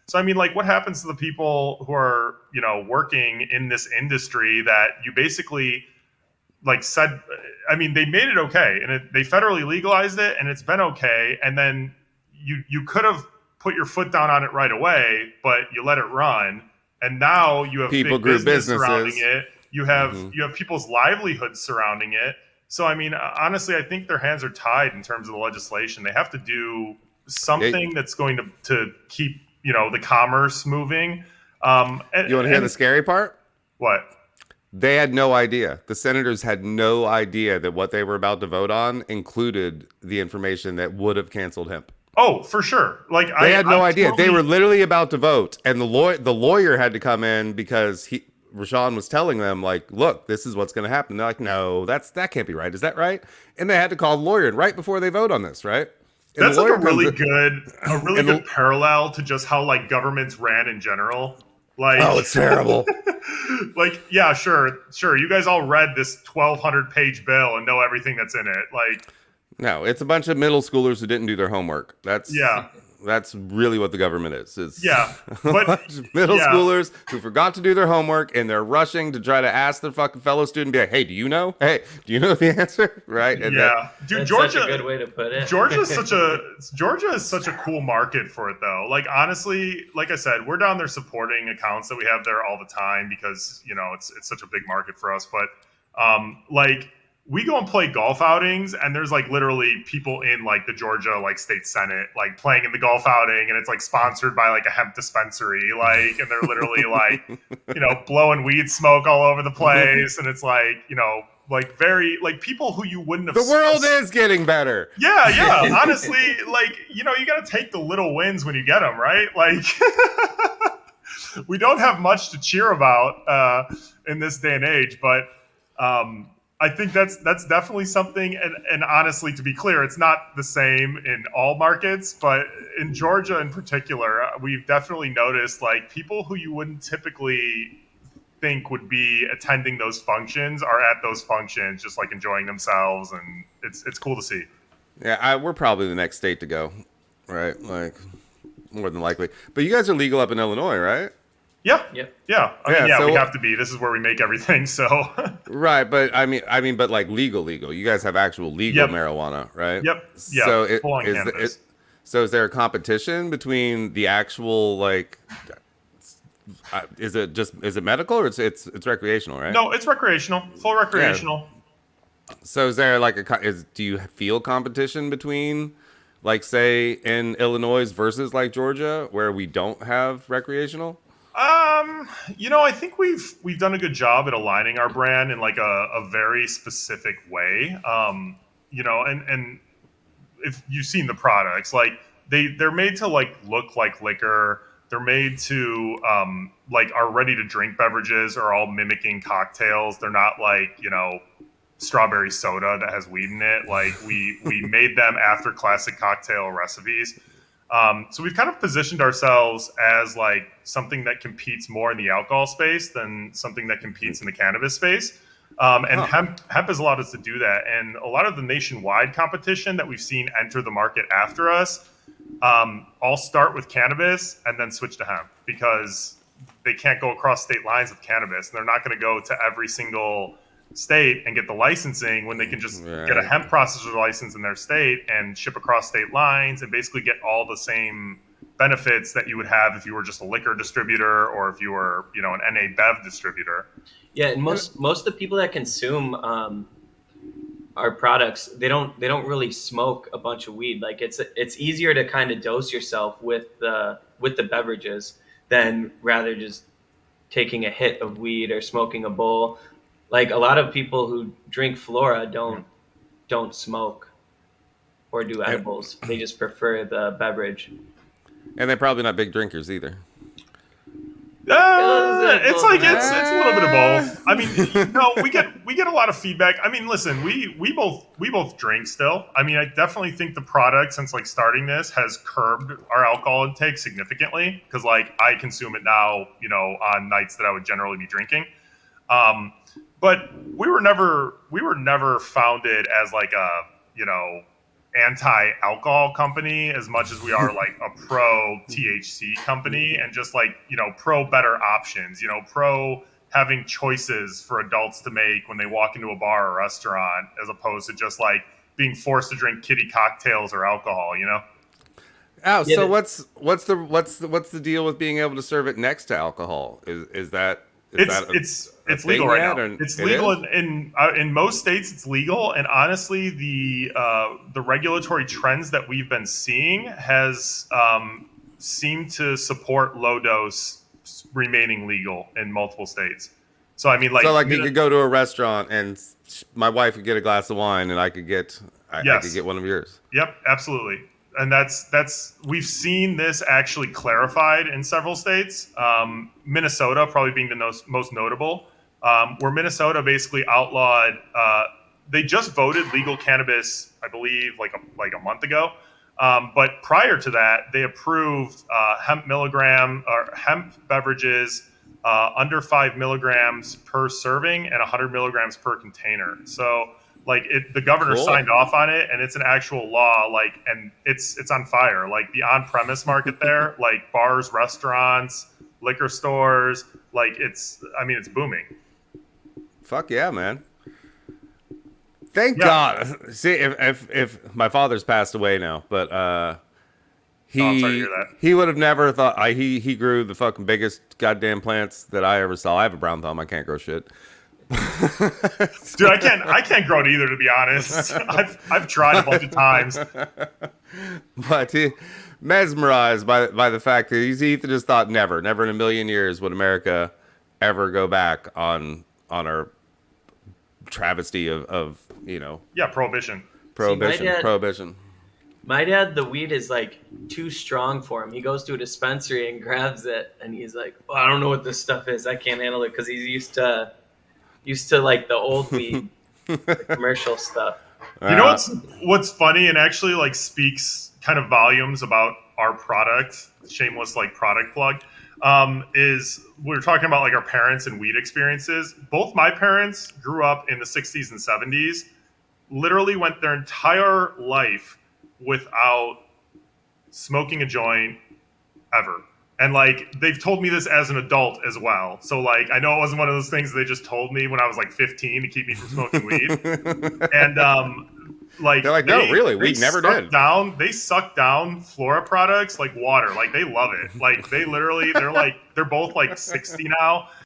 So I mean, like, what happens to the people who are, working in this industry that you basically like said, I mean, they made it okay, and they federally legalized it, and it's been okay. And then you could have put your foot down on it right away, but you let it run, and now you have People big grew business surrounding businesses. it. You have Hmm. you have people's livelihoods surrounding it. So I mean, honestly, I think their hands are tied in terms of the legislation. They have to do It, something that's going to keep the commerce moving. you want to hear the And scary part? what? They had no idea. The senators had no idea that what they were about to vote on included the information that would have canceled hemp. Oh, for sure. Like They I, had I no idea. They were totally. literally about to vote, and the lawyer had to come in because Reyshan was telling them like, "Look, this is what's going to happen." They're like, "No, that can't be right. Is that right?" And they had to call the lawyer in right before they vote on this, right? And the That's like lawyer comes in, a really and good parallel to just how like governments ran in general. Like, oh, it's terrible. like yeah, sure. You guys all read this 1,200-page bill and know everything that's in it. Like, No, it's a bunch of middle schoolers who didn't do their homework. yeah, That's really what the government is. It's yeah, a but bunch of middle yeah, schoolers who forgot to do their homework and they're rushing to try to ask their fucking fellow student, be like, "Hey, do you know? Hey, do you know the answer?" Right? And that yeah, dude, That's such a good way to put it. Georgia is such a cool market for it though. Like honestly, like I said, we're down there supporting accounts that we have there all the time because it's such a big market for us. But like we go and play golf outings, and there's like literally people in like the Georgia like state senate like playing in the golf outing, and it's like sponsored by like a hemp dispensary, like, and they're literally like blowing weed smoke all over the place, and it's like like very like people who you wouldn't have. the world is getting better. Yeah, yeah. Honestly, like you got to take the little wins when you get them, right? Like we don't have much to cheer about in this day and age, but I think that's definitely something. And honestly, to be clear, it's not the same in all markets, but in Georgia in particular, we've definitely noticed like people who you wouldn't typically think would be attending those functions are at those functions, just like enjoying themselves, and it's cool to see. Yeah, we're probably the next state to go, right? Like more than likely. But you guys are legal up in Illinois, right? Yeah, Yep. yeah. I mean, Yeah. yeah, we So have to be. This is where we make everything. So, right, but but like legal. You guys have actual legal yep, marijuana, right? yep, yeah. So Full on is cannabis. so is there a competition between the actual like? Is it medical or it's recreational, right? No, it's recreational, full Yeah. recreational. So is there like do you feel competition between like say in Illinois versus like Georgia where we don't have recreational? I think we've done a good job at aligning our brand in like a very specific way. And if you've seen the products, like they're made to like look like liquor. They're made to like our ready to drink beverages are all mimicking cocktails. They're not like strawberry soda that has weed in it. Like we made them after classic cocktail recipes. So we've kind of positioned ourselves as like something that competes more in the alcohol space than something that competes in the cannabis space. And Huh. hemp has allowed us to do that. And a lot of the nationwide competition that we've seen enter the market after us all start with cannabis and then switch to hemp because they can't go across state lines with cannabis. And they're not going to go to every single state and get the licensing when they can just get a Right. hemp processor license in their state and ship across state lines and basically get all the same benefits that you would have if you were just a liquor distributor or if you were an NA Bev distributor. Yeah, and most of the people that consume our products, they don't really smoke a bunch of weed. Like it's easier to kind of dose yourself with the beverages than rather just taking a hit of weed or smoking a bowl. Like a lot of people who drink Flora don't smoke or do And, edibles. They just prefer the beverage. and they're probably not big drinkers either. It's like it's a little bit of both. I mean, no, we get a lot of feedback. I mean, listen, we both drink still. I mean, I definitely think the product since like starting this has curbed our alcohol intake significantly because like I consume it now, on nights that I would generally be drinking. But we were never founded as like a anti-alcohol company as much as we are like a pro THC company, and just like, you know, pro better options, you know, pro having choices for adults to make when they walk into a bar or restaurant, as opposed to just like being forced to drink kiddie cocktails or alcohol, you know? Oh, Yeah, so what's the deal with being able to serve it next to alcohol? Is that It's thing legal right yet, now. or It's it legal is? in most states. It's legal, and honestly, the regulatory trends that we've been seeing has seemed to support low dose remaining legal in multiple states. So I mean, like, So like you could go to a restaurant and my wife could get a glass of wine and I could yes, get one of yours. yep, absolutely. And that's we've seen this actually clarified in several states. Minnesota probably being the most notable, where Minnesota basically outlawed. They just voted legal cannabis, I believe, like a month ago. But prior to that, they approved hemp beverages under 5 milligrams per serving and 100 milligrams per container. So like the governor Cool. signed off on it, and it's an actual law. Like, and it's on fire. Like the on-premise market there, like bars, restaurants, liquor stores, like it's booming. Fuck yeah, man. Thank Yeah. God. See, if my father's passed away now, but Oh, I'm sorry to hear that. he would have never thought he grew the fucking biggest goddamn plants that I ever saw. I have a brown thumb. I can't grow shit. Dude, I can't grow it either, to be honest. I've tried a bunch of times. But he mesmerized by the fact that he just thought never in a million years would America ever go back on our travesty of Yeah, prohibition. prohibition. My dad, the weed is like too strong for him. He goes to a dispensary and grabs it, and he's like, "Oh, I don't know what this stuff is. I can't handle it," because he's used to like the old weed, the commercial stuff. You know what's funny and actually like speaks kind of volumes about our product, shameless like product plug, is we were talking about like our parents and weed experiences. Both my parents grew up in the 60s and 70s, literally went their entire life without smoking a joint ever. And like they've told me this as an adult as well. So like I know it wasn't one of those things they just told me when I was like 15 to keep me from smoking weed. And like They're like, no, really, we never did. They suck down Flora products like water. Like they love it. Like they're both like 60 now.